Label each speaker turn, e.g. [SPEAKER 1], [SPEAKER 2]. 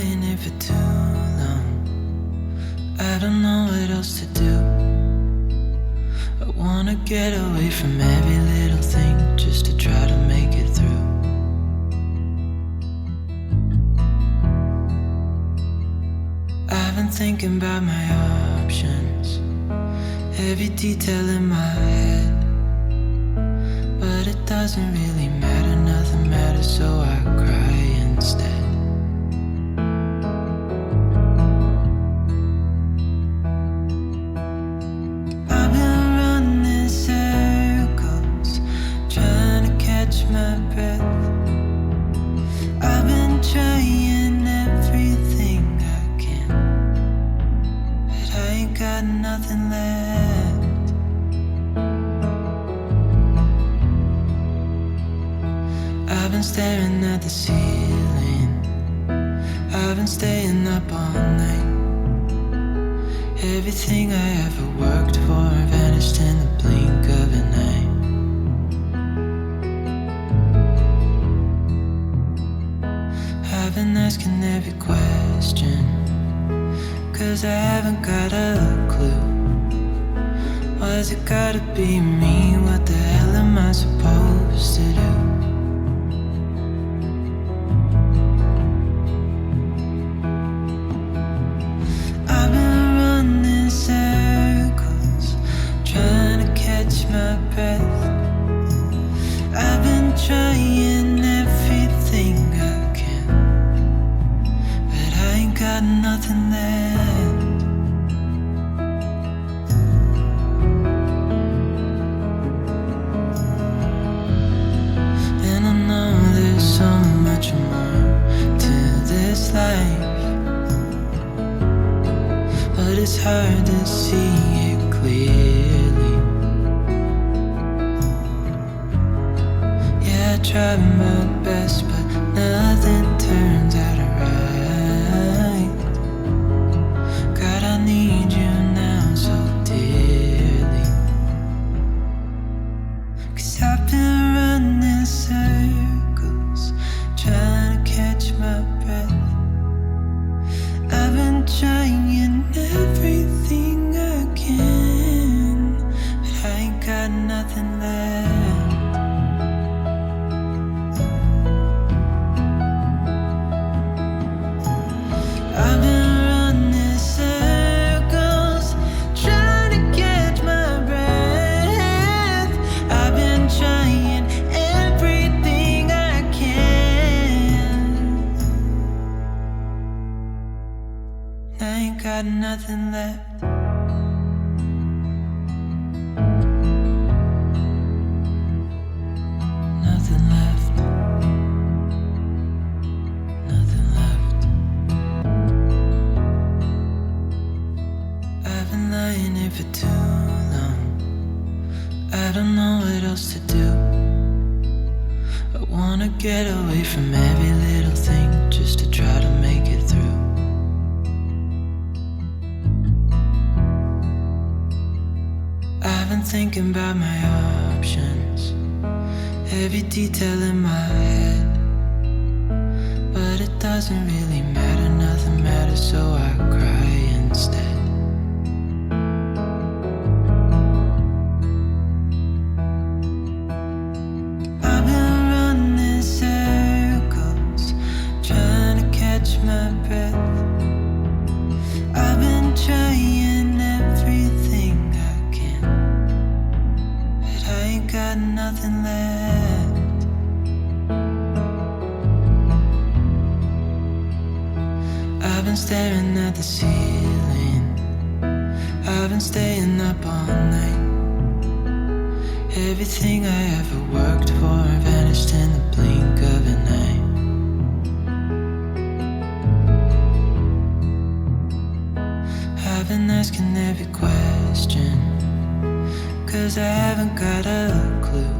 [SPEAKER 1] lying here for too long. I don't know what else to do. I wanna get away from every little thing just to try to make it through. I've been thinking about my options, every detail in my head, but it doesn't really matter, nothing matters, so I cry instead. I've been running circles, trying to catch my breath. I've been trying everything I can, but I ain't got nothing left. I've been staring at the ceiling, I've been staying up all night. Everything I ever worked for vanished in the blink of an eye. I've been asking every question, 'cause I haven't got a clue. Why's it gotta be me? What the hell am I supposed to do? I've been running circles, trying to catch my breath. I've been trying everything I can, but I ain't got nothing left. And I know there's so much more to this life, but it's hard to see it clearly. Yeah, I tried my best, but nothing turns out right. God, I need you now so dearly, 'cause I've been running circles, trying to catch my breath. I've been trying everything I can, but I ain't got nothing left. I've been running circles, trying to catch my breath. I've been trying everything I can. I ain't got nothing left. Nothing left. Nothing left. I've been lying here for too long. I don't know what else to do. I wanna get away from every little thing just to try to make it through. I've been thinking about my options, every detail in my head, but it doesn't really matter, nothing matters, so I cry instead. I've been running circles, trying to catch my breath. I've been trying everything I can, but I ain't got nothing left. I've been staring at the ceiling, I've been staying up all night. Everything I ever worked for vanished in the blink of an eye. I've been asking every question, 'cause I haven't got a clue.